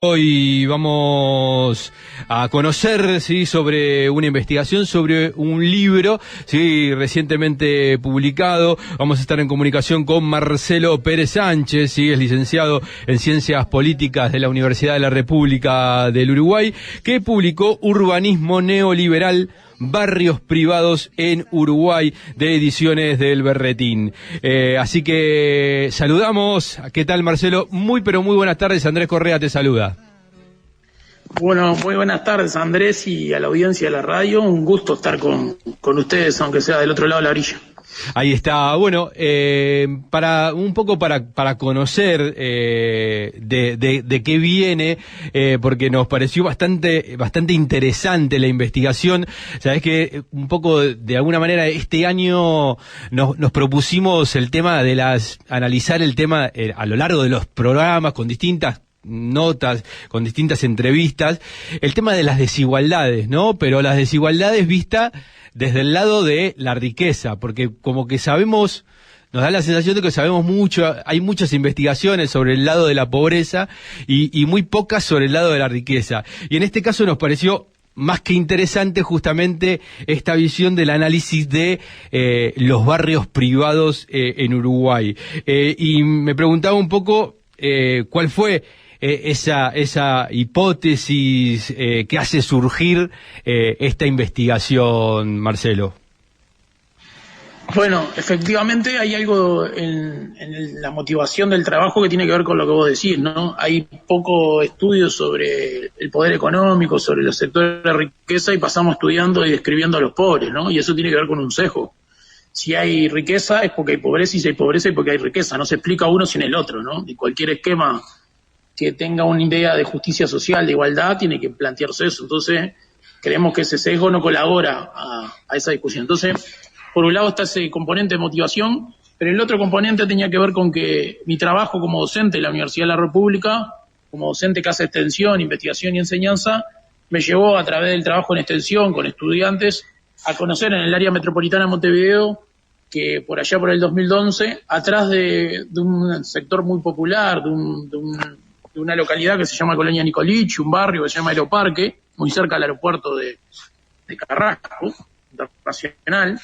Hoy vamos a conocer, ¿sí?, sobre una investigación, sobre un libro, ¿sí?, recientemente publicado. Vamos a estar en comunicación con Marcelo Pérez Sánchez, ¿sí?, es licenciado en Ciencias Políticas de la Universidad de la República del Uruguay, que publicó Urbanismo Neoliberal, Barrios Privados en Uruguay, de Ediciones del Berretín. Así que saludamos. ¿Qué tal, Marcelo? Muy buenas tardes. Andrés Correa te saluda. Bueno, muy buenas tardes, Andrés, y a la audiencia de la radio. Un gusto estar con ustedes, aunque sea del otro lado de la orilla. Ahí está. Bueno, para conocer de qué viene, porque nos pareció bastante interesante la investigación. Sabés que un poco de alguna manera este año nos propusimos el tema de analizar el tema a lo largo de los programas con distintas notas, con distintas entrevistas, el tema de las desigualdades, ¿no? Pero las desigualdades vistas desde el lado de la riqueza, porque como que sabemos, nos da la sensación de que sabemos mucho, hay muchas investigaciones sobre el lado de la pobreza y muy pocas sobre el lado de la riqueza. Y en este caso nos pareció más que interesante justamente esta visión del análisis de los barrios privados en Uruguay. Y me preguntaba un poco cuál fue esa hipótesis que hace surgir esta investigación, Marcelo. Bueno, efectivamente hay algo en la motivación del trabajo que tiene que ver con lo que vos decís, ¿no? Hay poco estudio sobre el poder económico, sobre los sectores de riqueza, y pasamos estudiando y describiendo a los pobres, ¿no? Y eso tiene que ver con un sesgo. Si hay riqueza es porque hay pobreza, y si hay pobreza es porque hay riqueza. No se explica uno sin el otro, ¿no? Y cualquier esquema que tenga una idea de justicia social, de igualdad, tiene que plantearse eso. Entonces, creemos que ese sesgo no colabora a esa discusión. Entonces, por un lado está ese componente de motivación, pero el otro componente tenía que ver con que mi trabajo como docente en la Universidad de la República, como docente que hace extensión, investigación y enseñanza, me llevó a través del trabajo en extensión con estudiantes a conocer en el área metropolitana de Montevideo que por allá por el 2011, atrás de un sector muy popular, de una localidad que se llama Colonia Nicolich, un barrio que se llama Aeroparque, muy cerca del aeropuerto de Carrasco, internacional,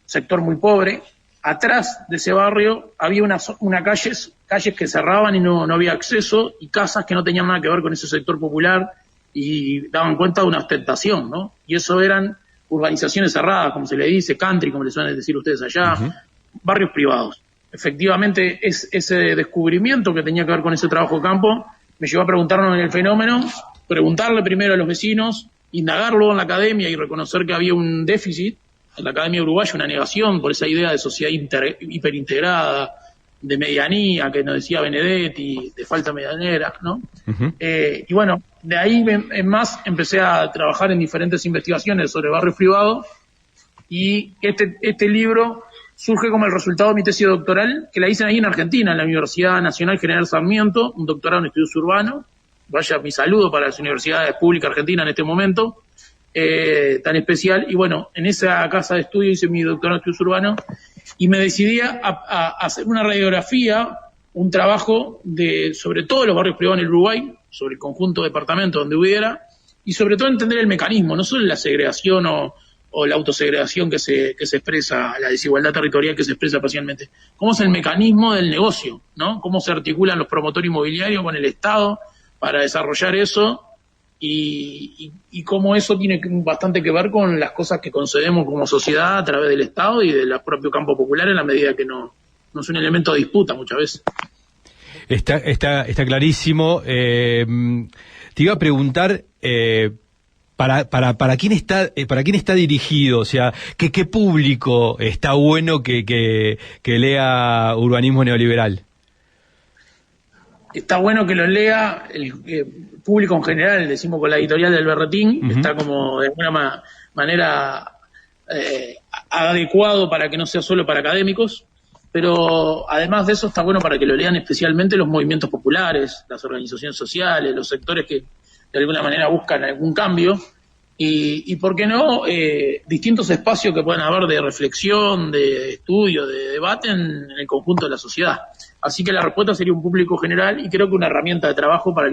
sector muy pobre. Atrás de ese barrio había calles que cerraban y no había acceso, y casas que no tenían nada que ver con ese sector popular y daban cuenta de una ostentación, ¿no? Y eso eran urbanizaciones cerradas, como se le dice, country, como le suelen decir ustedes allá, barrios privados. Efectivamente, ese descubrimiento que tenía que ver con ese trabajo de campo me llevó a preguntarnos en el fenómeno, preguntarle primero a los vecinos, indagarlo en la academia y reconocer que había un déficit en la academia uruguaya, una negación por esa idea de sociedad hiperintegrada, de medianía, que nos decía Benedetti, de falta medianera, ¿no? Y bueno, de ahí en más empecé a trabajar en diferentes investigaciones sobre barrios privados, y este libro surge como el resultado de mi tesis doctoral, que la hice ahí en Argentina, en la Universidad Nacional General Sarmiento, un doctorado en estudios urbanos. Vaya mi saludo para las universidades públicas argentinas en este momento tan especial. Y bueno, en esa casa de estudio hice mi doctorado en estudios urbanos y me decidí a hacer una radiografía, un trabajo sobre todos los barrios privados en el Uruguay, sobre el conjunto de departamentos donde hubiera, y sobre todo entender el mecanismo, no solo la segregación o la autosegregación que se expresa, la desigualdad territorial que se expresa parcialmente. ¿Cómo es el mecanismo del negocio, ¿no? Cómo se articulan los promotores inmobiliarios con el Estado para desarrollar eso, y cómo eso tiene bastante que ver con las cosas que concedemos como sociedad a través del Estado y del propio campo popular, en la medida que no es un elemento de disputa muchas veces. Está clarísimo. Te iba a preguntar, ¿Para quién está dirigido? O sea, ¿qué público está bueno que lea Urbanismo Neoliberal? Está bueno que lo lea el público en general, decimos con la editorial del Berretín, está como de alguna manera adecuado para que no sea solo para académicos, pero además de eso está bueno para que lo lean especialmente los movimientos populares, las organizaciones sociales, los sectores que de alguna manera buscan algún cambio, y por qué no, distintos espacios que pueden haber de reflexión, de estudio, de debate en el conjunto de la sociedad. Así que la respuesta sería un público general, y creo que una herramienta de trabajo para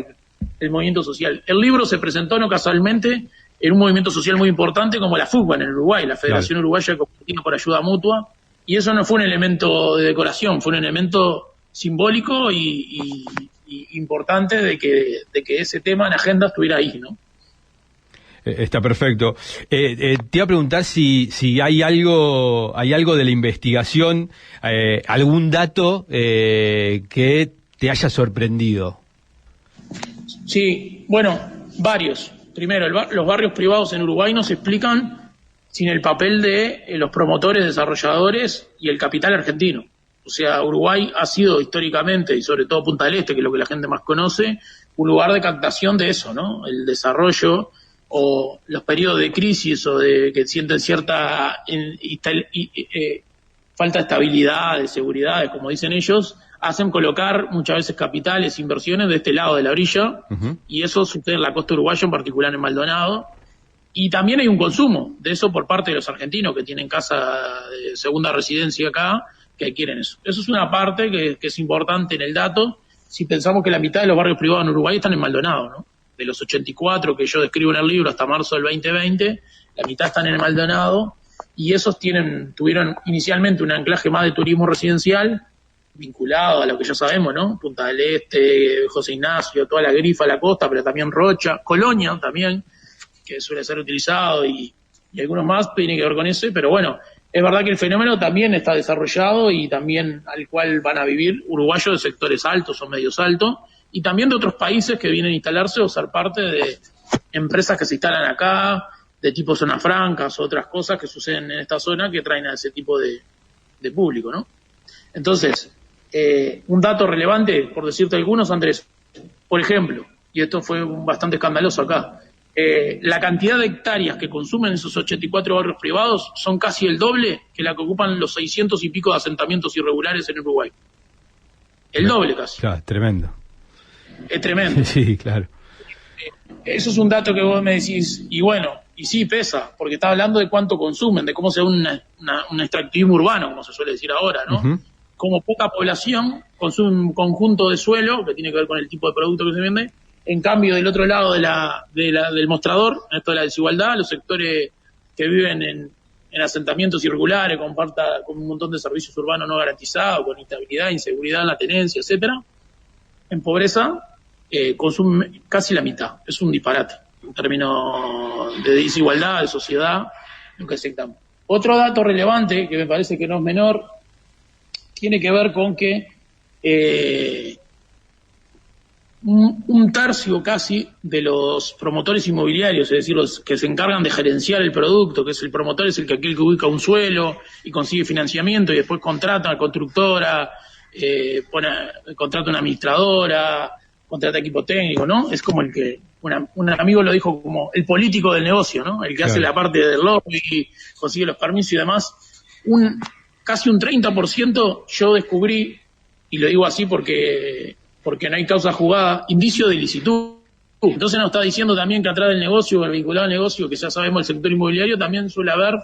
el movimiento social. El libro se presentó no casualmente en un movimiento social muy importante como la FUCBA en el Uruguay, la Federación Uruguaya de Cooperativa por Ayuda Mutua, y eso no fue un elemento de decoración, fue un elemento simbólico y importante de que ese tema en la agenda estuviera ahí, ¿no? Está perfecto. Te iba a preguntar si hay algo de la investigación, algún dato que te haya sorprendido. Sí, bueno, varios. Primero, los barrios privados en Uruguay no se explican sin el papel de los promotores, desarrolladores y el capital argentino. O sea, Uruguay ha sido históricamente, y sobre todo Punta del Este, que es lo que la gente más conoce, un lugar de captación de eso, ¿no? El desarrollo o los periodos de crisis o de que sienten cierta falta de estabilidad, de seguridad, como dicen ellos, hacen colocar muchas veces capitales, inversiones de este lado de la orilla, y eso sucede en la costa uruguaya, en particular en Maldonado. Y también hay un consumo de eso por parte de los argentinos que tienen casa de segunda residencia acá, que quieren eso. Eso es una parte que es importante en el dato, si pensamos que la mitad de los barrios privados en Uruguay están en Maldonado, ¿no? De los 84 que yo describo en el libro hasta marzo del 2020, la mitad están en el Maldonado, y esos tuvieron inicialmente un anclaje más de turismo residencial, vinculado a lo que ya sabemos, ¿no? Punta del Este, José Ignacio, toda la Grifa, la costa, pero también Rocha, Colonia también, que suele ser utilizado, y algunos más tienen que ver con eso, pero bueno, es verdad que el fenómeno también está desarrollado y también al cual van a vivir uruguayos de sectores altos o medios altos, y también de otros países que vienen a instalarse o ser parte de empresas que se instalan acá, de tipo zonas francas o otras cosas que suceden en esta zona que traen a ese tipo de público, ¿no? Entonces, un dato relevante, por decirte algunos, Andrés, por ejemplo, y esto fue bastante escandaloso acá, la cantidad de hectáreas que consumen esos 84 barrios privados son casi el doble que la que ocupan los 600 y pico de asentamientos irregulares en Uruguay. El doble casi. Claro, tremendo. Es tremendo. Sí, claro. Eso es un dato que vos me decís, y bueno, y sí pesa, porque está hablando de cuánto consumen, de cómo se da un extractivismo urbano, como se suele decir ahora, ¿no? Como poca población consume un conjunto de suelo, que tiene que ver con el tipo de producto que se vende. En cambio, del otro lado del mostrador, en esto de la desigualdad, los sectores que viven en asentamientos irregulares, con un montón de servicios urbanos no garantizados, con instabilidad, inseguridad en la tenencia, etcétera, en pobreza, consumen casi la mitad. Es un disparate en términos de desigualdad, de sociedad, en que aceptamos. Otro dato relevante, que me parece que no es menor, tiene que ver con que un tercio casi de los promotores inmobiliarios, es decir, los que se encargan de gerenciar el producto, que es el promotor, es aquel que ubica un suelo y consigue financiamiento y después contrata a la constructora, contrata una administradora, contrata equipo técnico, ¿no? Es como el que, un amigo lo dijo como el político del negocio, ¿no? El que hace la parte del lobby, consigue los permisos y demás. Casi un 30% yo descubrí, y lo digo así porque no hay causa jugada, indicio de ilicitud. Entonces nos está diciendo también que atrás del negocio, vinculado al negocio, que ya sabemos el sector inmobiliario, también suele haber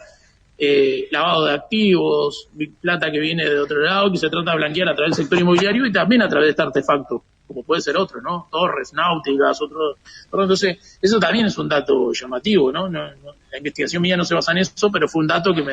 lavado de activos, plata que viene de otro lado, que se trata de blanquear a través del sector inmobiliario y también a través de este artefacto, como puede ser otro, ¿no? Torres, náuticas, otro. Entonces, eso también es un dato llamativo, ¿no? La investigación mía no se basa en eso, pero fue un dato que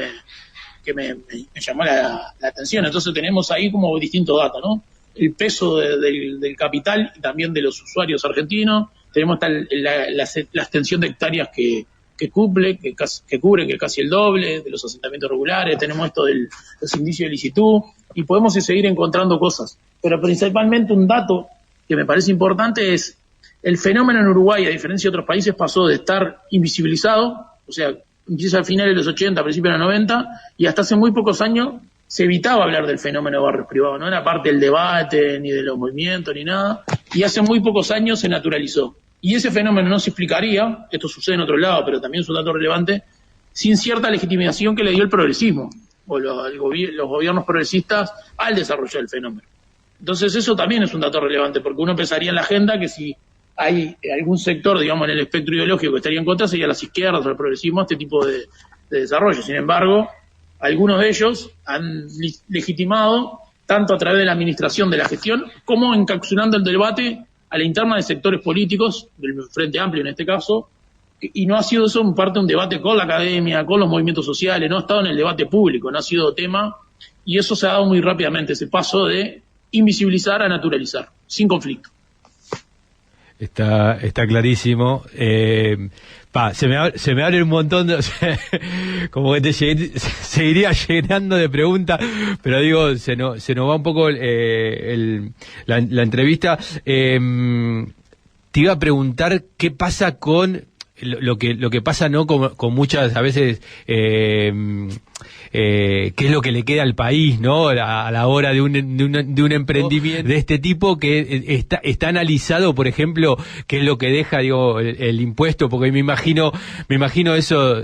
me llamó la atención. Entonces tenemos ahí como distintos datos, ¿no? El peso del capital y también de los usuarios argentinos. Tenemos la extensión de hectáreas que cubre, que es casi el doble de los asentamientos regulares. Tenemos esto de los indicios de licitud y podemos seguir encontrando cosas. Pero principalmente un dato que me parece importante es el fenómeno en Uruguay, a diferencia de otros países, pasó de estar invisibilizado, o sea, empieza a finales de los 80, a principios de los 90, y hasta hace muy pocos años se evitaba hablar del fenómeno de barrios privados, no era parte del debate, ni de los movimientos, ni nada, y hace muy pocos años se naturalizó. Y ese fenómeno no se explicaría, esto sucede en otro lado, pero también es un dato relevante, sin cierta legitimación que le dio el progresismo, o los gobiernos progresistas al desarrollo del fenómeno. Entonces eso también es un dato relevante, porque uno pensaría en la agenda que si hay algún sector, digamos, en el espectro ideológico que estaría en contra, sería las izquierdas o el progresismo, este tipo de desarrollo. Sin embargo, algunos de ellos han legitimado, tanto a través de la administración de la gestión, como encapsulando el debate a la interna de sectores políticos, del Frente Amplio en este caso, y no ha sido eso en parte un debate con la academia, con los movimientos sociales, no ha estado en el debate público, no ha sido tema, y eso se ha dado muy rápidamente, ese paso de invisibilizar a naturalizar, sin conflicto. Está clarísimo. Se me abre un montón de... como que seguiría llenando de preguntas, pero digo, se nos va un poco la entrevista. Te iba a preguntar qué pasa con lo que pasa, ¿no? Con muchas, a veces, qué es lo que le queda al país, ¿no? A la hora de un emprendimiento de este tipo, que está analizado, por ejemplo, qué es lo que deja, digo, el impuesto, porque me imagino eso,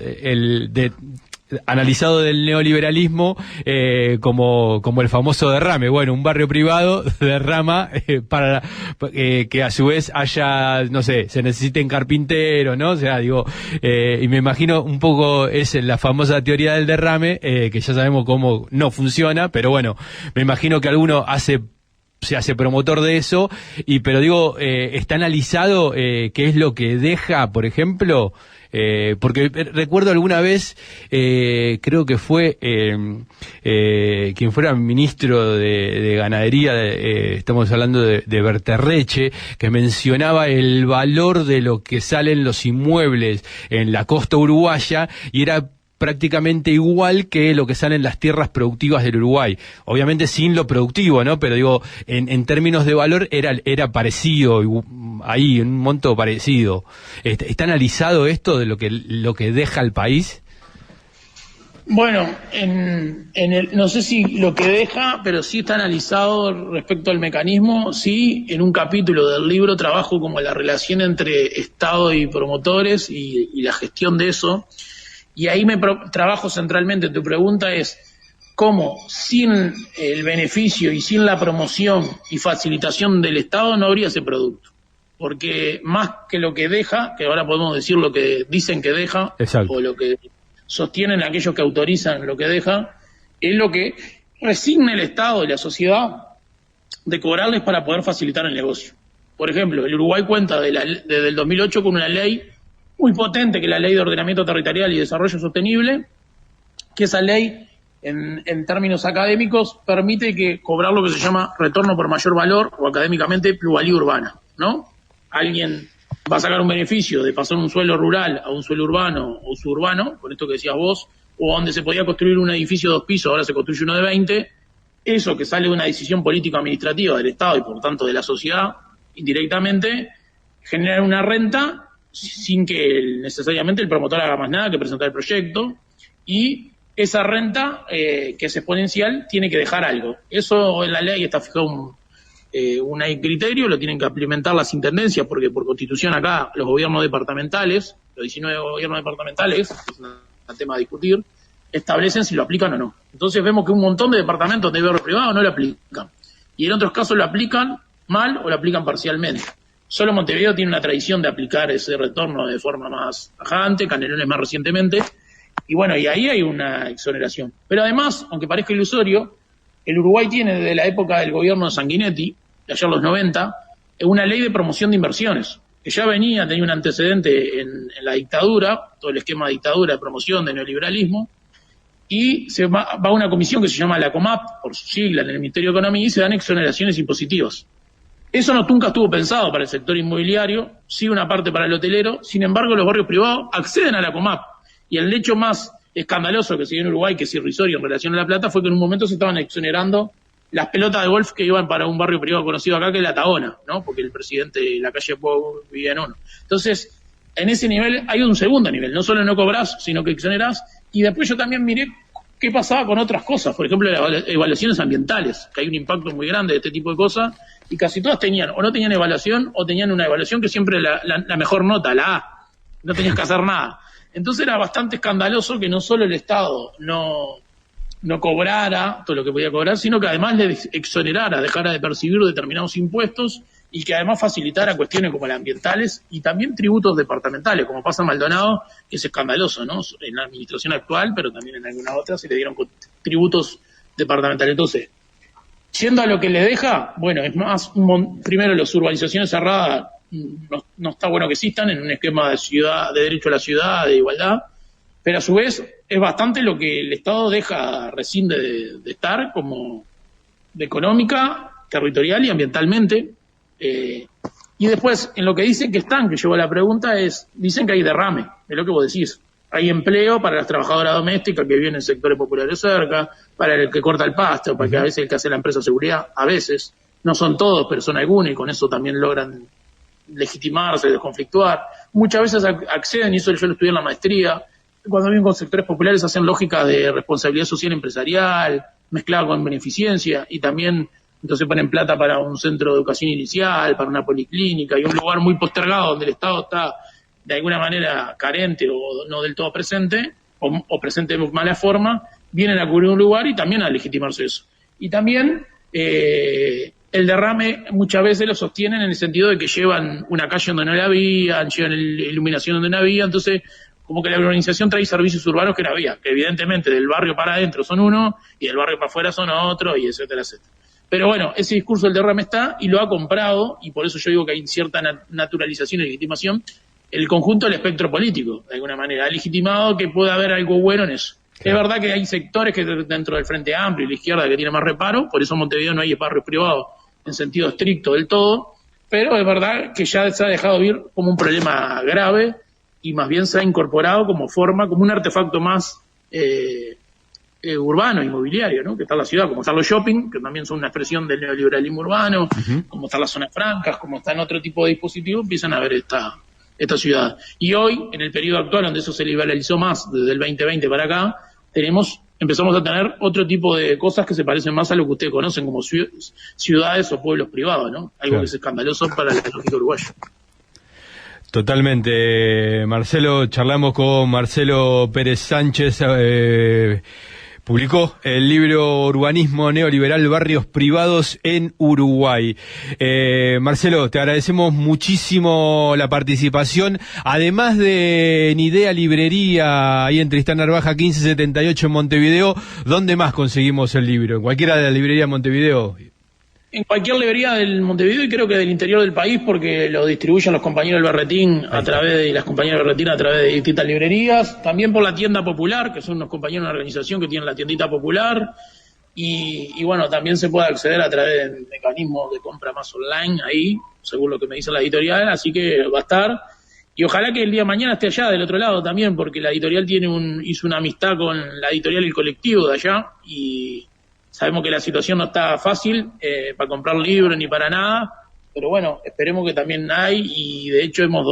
analizado del neoliberalismo, como el famoso derrame. Bueno, un barrio privado derrama para que a su vez haya, no sé, se necesiten carpinteros, ¿no? O sea, digo, y me imagino un poco es la famosa teoría del derrame, que ya sabemos cómo no funciona, pero bueno, me imagino que alguno se hace promotor de eso, pero digo, está analizado qué es lo que deja, por ejemplo, porque recuerdo alguna vez, creo que fue quien fuera ministro de Ganadería, estamos hablando de Berterreche, que mencionaba el valor de lo que salen los inmuebles en la costa uruguaya, y era prácticamente igual que lo que salen las tierras productivas del Uruguay. Obviamente sin lo productivo, ¿no? Pero digo, en términos de valor era parecido, ahí, un monto parecido. ¿Está analizado esto de lo que deja el país? Bueno, no sé si lo que deja, pero sí está analizado respecto al mecanismo. Sí, en un capítulo del libro trabajo como la relación entre Estado y promotores y la gestión de eso. Y ahí trabajo centralmente. Tu pregunta es cómo sin el beneficio y sin la promoción y facilitación del Estado no habría ese producto. Porque más que lo que deja, que ahora podemos decir lo que dicen que deja, exacto, o lo que sostienen aquellos que autorizan lo que deja, es lo que resigna el Estado y la sociedad de cobrarles para poder facilitar el negocio. Por ejemplo, el Uruguay cuenta desde el 2008 con una ley muy potente, que es la Ley de Ordenamiento Territorial y Desarrollo Sostenible, que esa ley, en términos académicos, permite cobrar lo que se llama retorno por mayor valor, o académicamente plusvalía urbana, ¿no? Alguien va a sacar un beneficio de pasar un suelo rural a un suelo urbano o suburbano, con esto que decías vos, o donde se podía construir un edificio de 2 pisos, ahora se construye uno de 20, eso que sale de una decisión político-administrativa del Estado y por tanto de la sociedad, indirectamente, genera una renta sin que necesariamente el promotor haga más nada que presentar el proyecto, y esa renta, que es exponencial, tiene que dejar algo. Eso en la ley está fijado un criterio, lo tienen que implementar las intendencias, porque por constitución acá los gobiernos departamentales, los 19 gobiernos departamentales, es un tema a discutir, establecen si lo aplican o no. Entonces vemos que un montón de departamentos de barrio privado no lo aplican, y en otros casos lo aplican mal o lo aplican parcialmente. Solo Montevideo tiene una tradición de aplicar ese retorno de forma más tajante, Canelones más recientemente, y bueno, y ahí hay una exoneración. Pero además, aunque parezca ilusorio, el Uruguay tiene desde la época del gobierno de Sanguinetti, de allá en los 90, una ley de promoción de inversiones, que ya tenía un antecedente en la dictadura, todo el esquema de dictadura, de promoción, de neoliberalismo, y se va a una comisión que se llama la COMAP, por su sigla, en el Ministerio de Economía, y se dan exoneraciones impositivas. Eso nunca estuvo pensado para el sector inmobiliario, sí una parte para el hotelero. Sin embargo, los barrios privados acceden a la COMAP. Y el hecho más escandaloso que se dio en Uruguay, que es irrisorio en relación a La Plata, fue que en un momento se estaban exonerando las pelotas de golf que iban para un barrio privado conocido acá, que es La Tahona, ¿no? Porque el presidente de la calle Pou vivía en uno. Entonces, en ese nivel hay un segundo nivel. No solo no cobrás, sino que exonerás. Y después yo también miré qué pasaba con otras cosas. Por ejemplo, las evaluaciones ambientales, que hay un impacto muy grande de este tipo de cosas, y casi todas tenían, o no tenían evaluación, o tenían una evaluación que siempre la mejor nota, la A. No tenías que hacer nada. Entonces era bastante escandaloso que no solo el Estado no cobrara todo lo que podía cobrar, sino que además le exonerara, dejara de percibir determinados impuestos, y que además facilitara cuestiones como las ambientales y también tributos departamentales, como pasa en Maldonado, que es escandaloso, ¿no? En la administración actual, pero también en algunas otras se le dieron tributos departamentales. Entonces, Yendo a lo que le deja, bueno, es más, primero, las urbanizaciones cerradas no está bueno que existan en un esquema de ciudad, de derecho a la ciudad, de igualdad, pero a su vez es bastante lo que el Estado deja recién de estar, como de económica, territorial y ambientalmente. Y después, en lo que dicen que están, que llevo a la pregunta, dicen que hay derrame, es lo que vos decís. Hay empleo para las trabajadoras domésticas que viven en sectores populares cerca, para el que corta el pasto, para que a veces el que hace la empresa de seguridad, a veces, no son todos, pero son algunos, y con eso también logran legitimarse, desconflictuar. Muchas veces acceden, y eso yo lo estudié en la maestría, cuando viven con sectores populares hacen lógicas de responsabilidad social empresarial, mezclada con beneficencia, y también entonces ponen plata para un centro de educación inicial, para una policlínica, y un lugar muy postergado donde el Estado está de alguna manera carente o no del todo presente, o presente de mala forma, vienen a cubrir un lugar y también a legitimarse eso. Y también el derrame muchas veces lo sostienen en el sentido de que llevan una calle donde no la había, llevan iluminación donde no había, entonces como que la urbanización trae servicios urbanos que no había, que evidentemente del barrio para adentro son uno y del barrio para afuera son otro, y etcétera, etcétera. Pero bueno, ese discurso del derrame está y lo ha comprado, y por eso yo digo que hay cierta naturalización y legitimación, el conjunto del espectro político, de alguna manera. Ha legitimado que pueda haber algo bueno en eso. Claro. Es verdad que hay sectores que dentro del Frente Amplio y la izquierda que tienen más reparo, por eso en Montevideo no hay barrios privados en sentido estricto del todo, pero es verdad que ya se ha dejado ver como un problema grave y más bien se ha incorporado como forma, como un artefacto más urbano, inmobiliario, ¿no? Que está en la ciudad, como están los shopping, que también son una expresión del neoliberalismo urbano, como están las zonas francas, como están otro tipo de dispositivos, empiezan a ver esta ciudad. Y hoy, en el periodo actual, donde eso se liberalizó más, desde el 2020 para acá, empezamos a tener otro tipo de cosas que se parecen más a lo que ustedes conocen como ciudades o pueblos privados, ¿no? Algo que es escandaloso para la lógica uruguaya. Totalmente, Marcelo. Charlamos con Marcelo Pérez Sánchez. Publicó el libro Urbanismo Neoliberal, Barrios Privados en Uruguay. Marcelo, te agradecemos muchísimo la participación. Además de Nidea Librería, ahí en Tristán Narvaja 1578 en Montevideo, ¿dónde más conseguimos el libro? ¿En cualquiera de las librerías de Montevideo? En cualquier librería del Montevideo y creo que del interior del país, porque lo distribuyen los compañeros del Berretín las compañeras del Berretín a través de distintas librerías. También por la tienda popular, que son unos compañeros de una organización que tienen la tiendita popular. Y bueno, también se puede acceder a través de mecanismos de compra más online ahí, según lo que me dice la editorial. Así que va a estar. Y ojalá que el día de mañana esté allá, del otro lado también, porque la editorial hizo una amistad con la editorial y el colectivo de allá. Y sabemos que la situación no está fácil para comprar libros ni para nada, pero bueno, esperemos que también hay, y de hecho hemos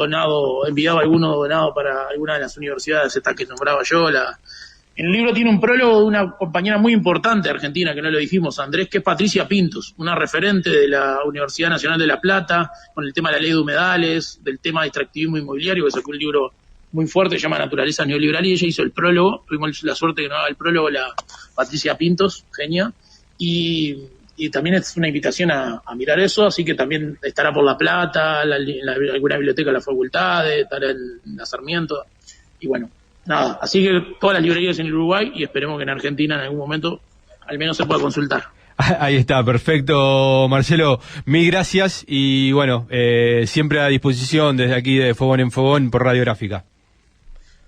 enviado algunos donados para alguna de las universidades estas que nombraba yo. El libro tiene un prólogo de una compañera muy importante argentina, que no lo dijimos, Andrés, que es Patricia Pintos, una referente de la Universidad Nacional de La Plata, con el tema de la ley de humedales, del tema de extractivismo inmobiliario, que sacó un libro muy fuerte, se llama Naturaleza Neoliberal, y ella hizo el prólogo. Tuvimos la suerte de que nos haga el prólogo la Patricia Pintos, genia, y también es una invitación a mirar eso, así que también estará por La Plata, alguna biblioteca de la facultad, estará en la Sarmiento, y bueno, nada, así que todas las librerías en el Uruguay, y esperemos que en Argentina en algún momento al menos se pueda consultar. Ahí está, perfecto, Marcelo. Mil gracias y bueno, siempre a disposición desde aquí de Fogón en Fogón por Radiográfica.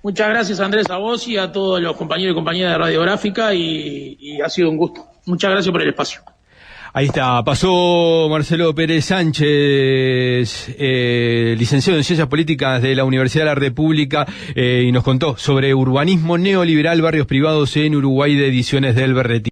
Muchas gracias, Andrés, a vos y a todos los compañeros y compañeras de Radiográfica, y ha sido un gusto. Muchas gracias por el espacio. Ahí está, pasó Marcelo Pérez Sánchez, licenciado en Ciencias Políticas de la Universidad de la República, y nos contó sobre urbanismo neoliberal, barrios privados en Uruguay, de Ediciones del Berretín.